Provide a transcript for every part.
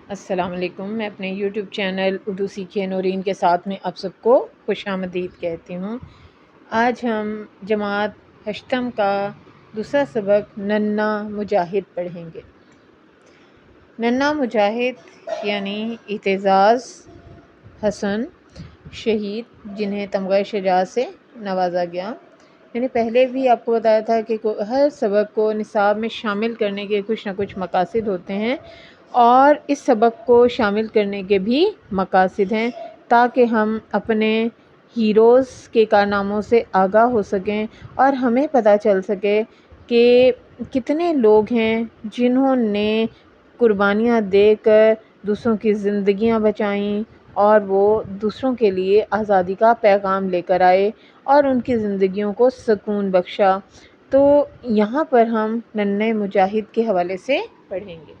السلام علیکم۔ میں اپنے یوٹیوب چینل اردو سیکھیے نورین کے ساتھ میں آپ سب کو خوش آمدید کہتی ہوں۔ آج ہم جماعت ہشتم کا دوسرا سبق ننھا مجاہد پڑھیں گے۔ ننھا مجاہد یعنی اعتزاز حسن شہید، جنہیں تمغہ شجاعت سے نوازا گیا۔ میں نے پہلے بھی آپ کو بتایا تھا کہ ہر سبق کو نصاب میں شامل کرنے کے کچھ نہ کچھ مقاصد ہوتے ہیں، اور اس سبق کو شامل کرنے کے بھی مقاصد ہیں تاکہ ہم اپنے ہیروز کے کارناموں سے آگاہ ہو سکیں اور ہمیں پتہ چل سکے کہ کتنے لوگ ہیں جنہوں نے قربانیاں دے کر دوسروں کی زندگیاں بچائیں اور وہ دوسروں کے لیے آزادی کا پیغام لے کر آئے اور ان کی زندگیوں کو سکون بخشا۔ تو یہاں پر ہم ننھے مجاہد کے حوالے سے پڑھیں گے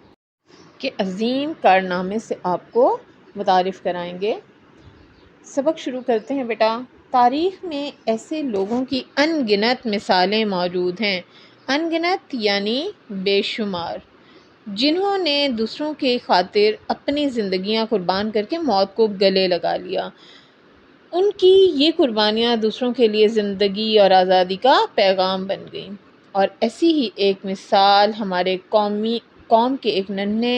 کہ عظیم کارنامے سے آپ کو متعارف کرائیں گے۔ سبق شروع کرتے ہیں بیٹا۔ تاریخ میں ایسے لوگوں کی ان گنت مثالیں موجود ہیں، ان گنت یعنی بے شمار، جنہوں نے دوسروں کی خاطر اپنی زندگیاں قربان کر کے موت کو گلے لگا لیا۔ ان کی یہ قربانیاں دوسروں کے لیے زندگی اور آزادی کا پیغام بن گئیں۔ اور ایسی ہی ایک مثال ہمارے قوم کے ایک ننھے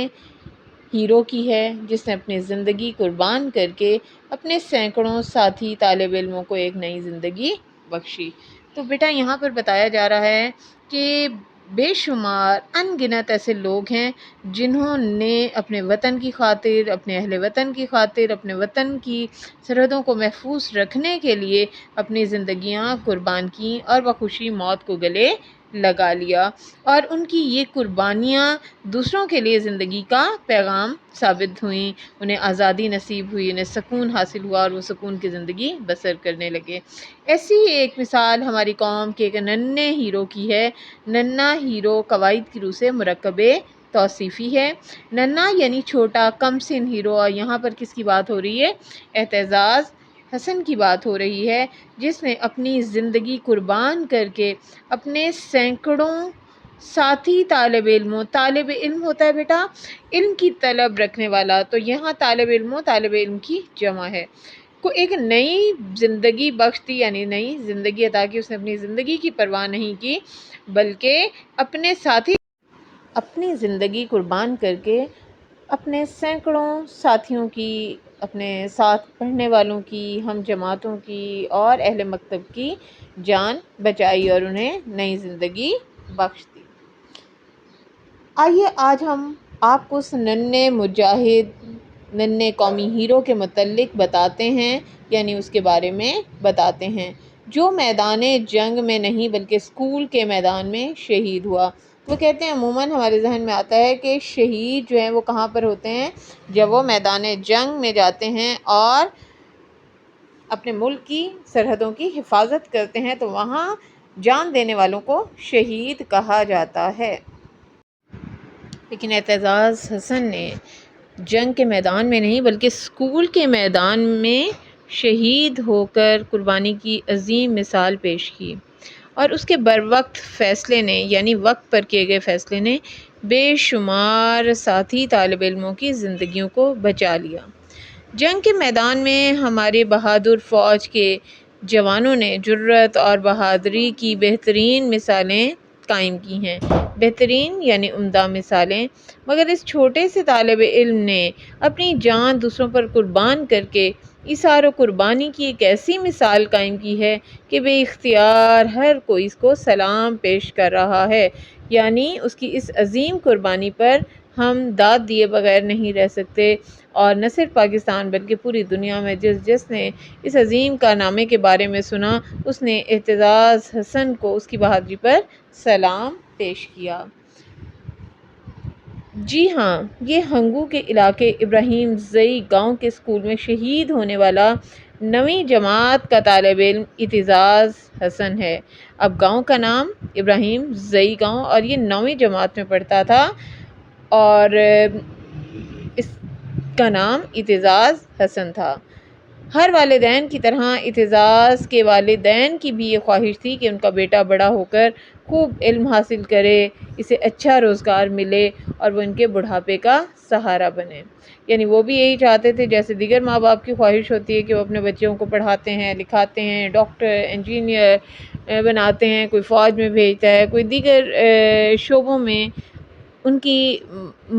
ہیرو کی ہے، جس نے اپنی زندگی قربان کر کے اپنے سینکڑوں ساتھی طالب علموں کو ایک نئی زندگی بخشی۔ تو بیٹا یہاں پر بتایا جا رہا ہے کہ بے شمار ان گنت ایسے لوگ ہیں جنہوں نے اپنے وطن کی خاطر، اپنے اہل وطن کی خاطر، اپنے وطن کی سرحدوں کو محفوظ رکھنے کے لیے اپنی زندگیاں قربان کیں اور بخوشی موت کو گلے لگا لیا، اور ان کی یہ قربانیاں دوسروں کے لیے زندگی کا پیغام ثابت ہوئیں، انہیں آزادی نصیب ہوئی، انہیں سکون حاصل ہوا اور وہ سکون کی زندگی بسر کرنے لگے۔ ایسی ہی ایک مثال ہماری قوم کے ایک ننھے ہیرو کی ہے۔ ننھا ہیرو قواعد کی روح سے مرکب توصیفی ہے۔ ننھا یعنی چھوٹا، کم سن ہیرو، اور یہاں پر کس کی بات ہو رہی ہے؟ اعتزاز حسن کی بات ہو رہی ہے، جس نے اپنی زندگی قربان کر کے اپنے سینکڑوں ساتھی طالب علم ہوتا ہے بیٹا علم کی طلب رکھنے والا، تو یہاں طالب علم کی جمع ہے، کو ایک نئی زندگی بخش دی، یعنی نئی زندگی عطا کی۔ اس نے اپنی زندگی کی پرواہ نہیں کی، بلکہ اپنے ساتھی اپنی زندگی قربان کر کے اپنے سینکڑوں ساتھیوں کی، اپنے ساتھ پڑھنے والوں کی، ہم جماعتوں کی اور اہل مکتب کی جان بچائی اور انہیں نئی زندگی بخش دی۔ آئیے آج ہم آپ کو اس ننھے مجاہد، ننھے قومی ہیرو کے متعلق بتاتے ہیں، یعنی اس کے بارے میں بتاتے ہیں، جو میدان جنگ میں نہیں بلکہ اسکول کے میدان میں شہید ہوا۔ وہ کہتے ہیں عموماً ہمارے ذہن میں آتا ہے کہ شہید جو ہیں وہ کہاں پر ہوتے ہیں؟ جب وہ میدان جنگ میں جاتے ہیں اور اپنے ملک کی سرحدوں کی حفاظت کرتے ہیں، تو وہاں جان دینے والوں کو شہید کہا جاتا ہے۔ لیکن اعتزاز حسن نے جنگ کے میدان میں نہیں بلکہ اسکول کے میدان میں شہید ہو کر قربانی کی عظیم مثال پیش کی، اور اس کے بروقت فیصلے نے، یعنی وقت پر کیے گئے فیصلے نے بے شمار ساتھی طالب علموں کی زندگیوں کو بچا لیا۔ جنگ کے میدان میں ہمارے بہادر فوج کے جوانوں نے جرأت اور بہادری کی بہترین مثالیں قائم کی ہیں، بہترین یعنی عمدہ مثالیں، مگر اس چھوٹے سے طالب علم نے اپنی جان دوسروں پر قربان کر کے ایثار و قربانی کی ایک ایسی مثال قائم کی ہے کہ بے اختیار ہر کوئی اس کو سلام پیش کر رہا ہے۔ یعنی اس کی اس عظیم قربانی پر ہم داد دیے بغیر نہیں رہ سکتے، اور نہ صرف پاکستان بلکہ پوری دنیا میں جس نے اس عظیم کارنامے کے بارے میں سنا، اس نے اعتزاز حسن کو اس کی بہادری پر سلام پیش کیا۔ جی ہاں، یہ ہنگو کے علاقے ابراہیم زئی گاؤں کے اسکول میں شہید ہونے والا 9ویں جماعت کا طالب علم اعتزاز حسن ہے۔ اب گاؤں کا نام ابراہیم زئی گاؤں، اور یہ 9ویں جماعت میں پڑھتا تھا، اور اس کا نام اعتزاز حسن تھا۔ ہر والدین کی طرح اعتزاز کے والدین کی بھی یہ خواہش تھی کہ ان کا بیٹا بڑا ہو کر خوب علم حاصل کرے، اسے اچھا روزگار ملے اور وہ ان کے بڑھاپے کا سہارا بنے۔ یعنی وہ بھی یہی چاہتے تھے جیسے دیگر ماں باپ کی خواہش ہوتی ہے کہ وہ اپنے بچوں کو پڑھاتے ہیں، لکھاتے ہیں، ڈاکٹر، انجینئر بناتے ہیں، کوئی فوج میں بھیجتا ہے، کوئی دیگر شعبوں میں ان کی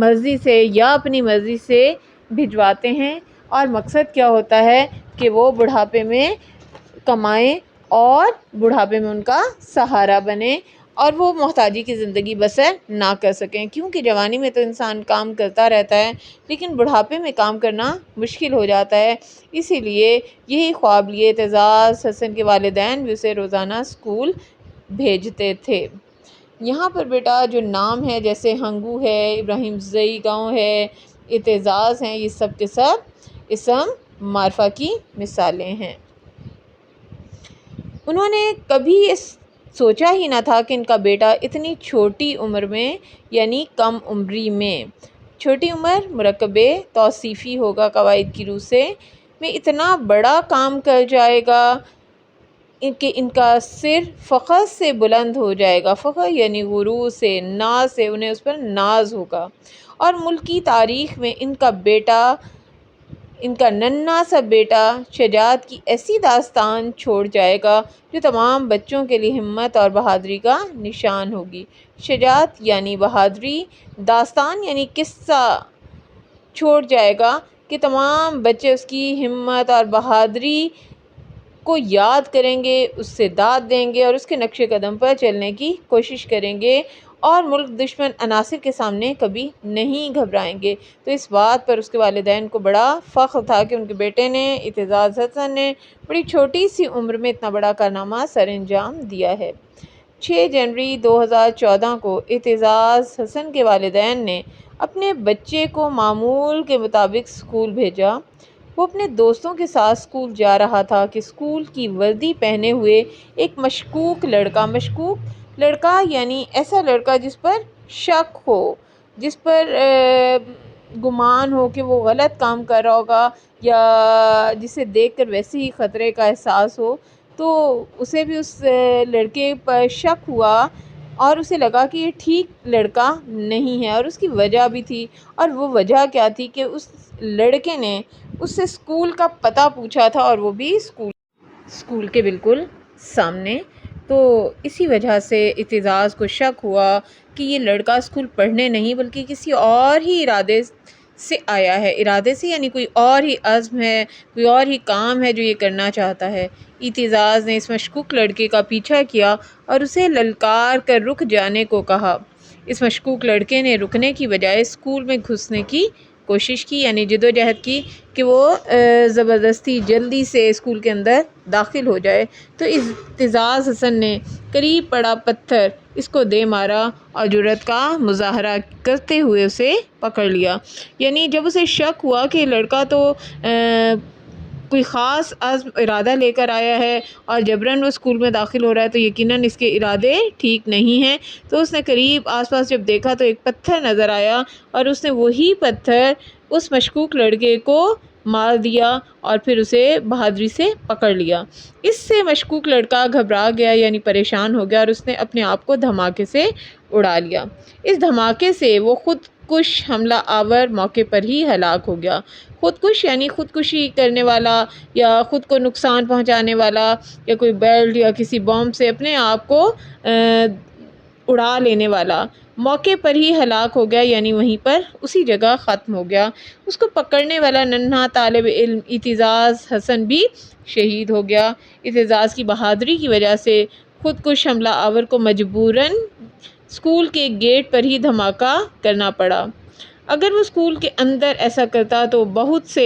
مرضی سے یا اپنی مرضی سے بھجواتے ہیں، اور مقصد کیا ہوتا ہے کہ وہ بڑھاپے میں کمائیں اور بڑھاپے میں ان کا سہارا بنے اور وہ محتاجی کی زندگی بسر نہ کر سکیں، کیونکہ جوانی میں تو انسان کام کرتا رہتا ہے لیکن بڑھاپے میں کام کرنا مشکل ہو جاتا ہے۔ اسی لیے یہی خواب لیے اعتزاز حسن کے والدین بھی اسے روزانہ اسکول بھیجتے تھے۔ یہاں پر بیٹا جو نام ہے جیسے ہنگو ہے، ابراہیم زئی گاؤں ہے، اعتزاز ہیں، یہ سب کے سب اسم معرفہ کی مثالیں ہیں۔ انہوں نے کبھی سوچا ہی نہ تھا کہ ان کا بیٹا اتنی چھوٹی عمر میں، یعنی کم عمری میں، چھوٹی عمر مرکب توصیفی ہوگا قواعد کی روح سے، میں اتنا بڑا کام کر جائے گا کہ ان کا سر فخر سے بلند ہو جائے گا۔ فخر یعنی غرور سے، ناز سے، انہیں اس پر ناز ہوگا، اور ملک کی تاریخ میں ان کا بیٹا، ان کا ننھا سا بیٹا شجاعت کی ایسی داستان چھوڑ جائے گا جو تمام بچوں کے لیے ہمت اور بہادری کا نشان ہوگی۔ شجاعت یعنی بہادری، داستان یعنی قصہ چھوڑ جائے گا کہ تمام بچے اس کی ہمت اور بہادری کو یاد کریں گے، اس سے داد دیں گے اور اس کے نقش قدم پر چلنے کی کوشش کریں گے، اور ملک دشمن عناصر کے سامنے کبھی نہیں گھبرائیں گے۔ تو اس بات پر اس کے والدین کو بڑا فخر تھا کہ ان کے بیٹے نے، اعتزاز حسن نے، بڑی چھوٹی سی عمر میں اتنا بڑا کارنامہ سر انجام دیا ہے۔ 6 جنوری 2014 کو اعتزاز حسن کے والدین نے اپنے بچے کو معمول کے مطابق اسکول بھیجا۔ وہ اپنے دوستوں کے ساتھ اسکول جا رہا تھا کہ اسکول کی وردی پہنے ہوئے ایک مشکوک لڑکا یعنی ایسا لڑکا جس پر شک ہو، جس پر گمان ہو کہ وہ غلط کام کر رہا ہوگا، یا جسے دیکھ کر ویسے ہی خطرے کا احساس ہو، تو اسے بھی اس لڑکے پر شک ہوا اور اسے لگا کہ یہ ٹھیک لڑکا نہیں ہے، اور اس کی وجہ بھی تھی۔ اور وہ وجہ کیا تھی کہ اس لڑکے نے اس سے اسکول کا پتہ پوچھا تھا، اور وہ بھی اسکول کے بالکل سامنے۔ تو اسی وجہ سے اعتزاز کو شک ہوا کہ یہ لڑکا اسکول پڑھنے نہیں بلکہ کسی اور ہی ارادے سے آیا ہے۔ ارادے سے یعنی کوئی اور ہی عزم ہے، کوئی اور ہی کام ہے جو یہ کرنا چاہتا ہے۔ اعتزاز نے اس مشکوک لڑکے کا پیچھا کیا اور اسے للکار کر رک جانے کو کہا۔ اس مشکوک لڑکے نے رکنے کی بجائے اسکول میں گھسنے کی کوشش کی، یعنی جدوجہد کی کہ وہ زبردستی جلدی سے اسکول کے اندر داخل ہو جائے۔ تو اعتزاز حسن نے قریب پڑا پتھر اس کو دے مارا اور جرأت کا مظاہرہ کرتے ہوئے اسے پکڑ لیا۔ یعنی جب اسے شک ہوا کہ لڑکا تو کوئی خاص عزم ارادہ لے کر آیا ہے اور جبراً وہ اسکول میں داخل ہو رہا ہے، تو یقیناً اس کے ارادے ٹھیک نہیں ہیں، تو اس نے قریب آس پاس جب دیکھا تو ایک پتھر نظر آیا اور اس نے وہی پتھر اس مشکوک لڑکے کو مار دیا اور پھر اسے بہادری سے پکڑ لیا۔ اس سے مشکوک لڑکا گھبرا گیا، یعنی پریشان ہو گیا، اور اس نے اپنے آپ کو دھماکے سے اڑا لیا۔ اس دھماکے سے وہ خودکش حملہ آور موقع پر ہی ہلاک ہو گیا۔ خودکش یعنی خودکشی کرنے والا یا خود کو نقصان پہنچانے والا، یا کوئی بیلٹ یا کسی بم سے اپنے آپ کو اڑا لینے والا، موقع پر ہی ہلاک ہو گیا، یعنی وہیں پر اسی جگہ ختم ہو گیا۔ اس کو پکڑنے والا ننھا طالب علم اعتزاز حسن بھی شہید ہو گیا۔ اعتزاز کی بہادری کی وجہ سے خودکش حملہ آور کو مجبوراً اسکول کے گیٹ پر ہی دھماکہ کرنا پڑا۔ اگر وہ اسکول کے اندر ایسا کرتا تو بہت سے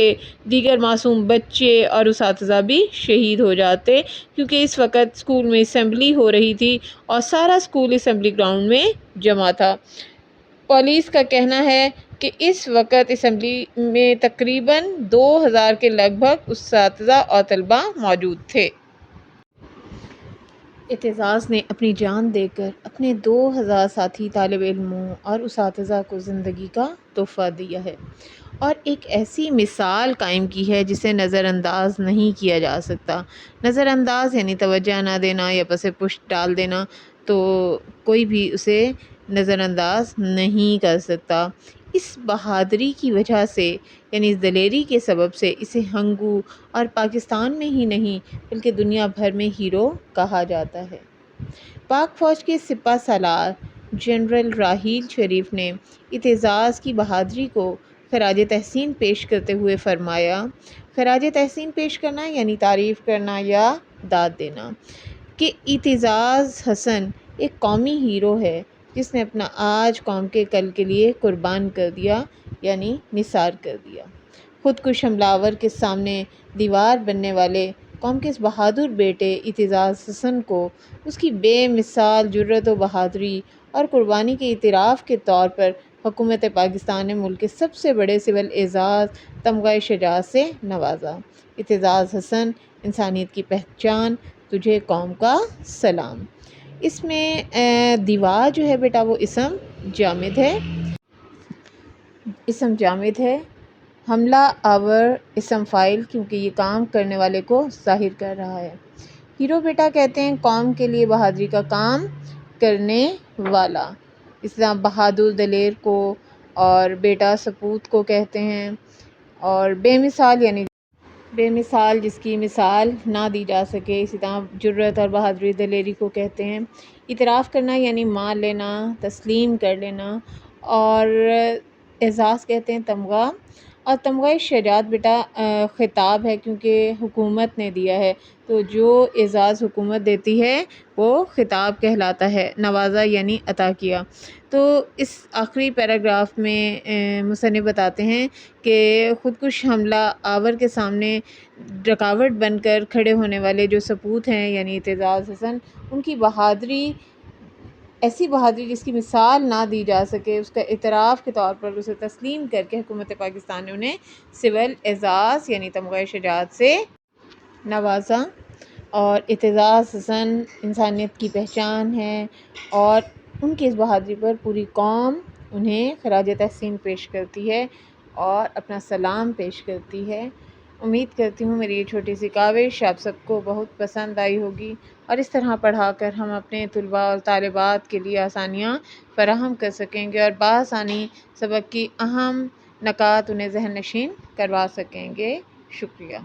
دیگر معصوم بچے اور اساتذہ بھی شہید ہو جاتے، کیونکہ اس وقت اسکول میں اسمبلی ہو رہی تھی اور سارا اسکول اسمبلی گراؤنڈ میں جمع تھا۔ پولیس کا کہنا ہے کہ اس وقت اسمبلی میں تقریباً 2000 کے لگ بھگ اساتذہ اور طلباء موجود تھے۔ اعتزاز نے اپنی جان دے کر اپنے 2000 ساتھی طالب علموں اور اساتذہ کو زندگی کا تحفہ دیا ہے، اور ایک ایسی مثال قائم کی ہے جسے نظر انداز نہیں کیا جا سکتا۔ نظر انداز یعنی توجہ نہ دینا یا پس پشت ڈال دینا۔ تو کوئی بھی اسے نظر انداز نہیں کر سکتا۔ اس بہادری کی وجہ سے یعنی اس دلیری کے سبب سے اسے ہنگو اور پاکستان میں ہی نہیں بلکہ دنیا بھر میں ہیرو کہا جاتا ہے۔ پاک فوج کے سپہ سالار جنرل راحیل شریف نے اعتزاز کی بہادری کو خراج تحسین پیش کرتے ہوئے فرمایا، خراج تحسین پیش کرنا یعنی تعریف کرنا یا داد دینا، کہ اعتزاز حسن ایک قومی ہیرو ہے جس نے اپنا آج قوم کے کل کے لیے قربان کر دیا یعنی نثار کر دیا۔ خود کش حملہ آور کے سامنے دیوار بننے والے قوم کے اس بہادر بیٹے اعتزاز حسن کو اس کی بے مثال جرأت و بہادری اور قربانی کے اعتراف کے طور پر حکومت پاکستان نے ملک کے سب سے بڑے سول اعزاز تمغہ شجاعت سے نوازا۔ اعتزاز حسن، انسانیت کی پہچان، تجھے قوم کا سلام۔ اس میں دیوار جو ہے بیٹا وہ اسم جامد ہے، اسم جامد ہے، حملہ آور اسم فاعل کیونکہ یہ کام کرنے والے کو ظاہر کر رہا ہے۔ ہیرو بیٹا کہتے ہیں قوم کے لیے بہادری کا کام کرنے والا، اس طرح بہادر دلیر کو اور بیٹا سپوت کو کہتے ہیں، اور بے مثال یعنی بے مثال جس کی مثال نہ دی جا سکے، اسی طرح جرأت اور بہادری دلیری کو کہتے ہیں۔ اعتراف کرنا یعنی مان لینا، تسلیم کر لینا، اور اعزاز کہتے ہیں تمغہ، اور تمغہ شجاعت بیٹا خطاب ہے کیونکہ حکومت نے دیا ہے، تو جو اعزاز حکومت دیتی ہے وہ خطاب کہلاتا ہے۔ نوازا یعنی عطا کیا۔ تو اس آخری پیراگراف میں مصنف بتاتے ہیں کہ خود کش حملہ آور کے سامنے رکاوٹ بن کر کھڑے ہونے والے جو سپوت ہیں یعنی اعتزاز حسن، ان کی بہادری ایسی بہادری جس کی مثال نہ دی جا سکے، اس کا اعتراف کے طور پر اسے تسلیم کر کے حکومت پاکستان نے انہیں سول اعزاز یعنی تمغہ شجاعت سے نوازا۔ اور اعتزاز حسن انسانیت کی پہچان ہے، اور ان کی اس بہادری پر پوری قوم انہیں خراج تحسین پیش کرتی ہے اور اپنا سلام پیش کرتی ہے۔ امید کرتی ہوں میری یہ چھوٹی سی کاوش آپ سب کو بہت پسند آئی ہوگی، اور اس طرح پڑھا کر ہم اپنے طلباء اور طالبات کے لیے آسانیاں فراہم کر سکیں گے اور بآسانی سبق کی اہم نکات انہیں ذہن نشین کروا سکیں گے۔ شکریہ۔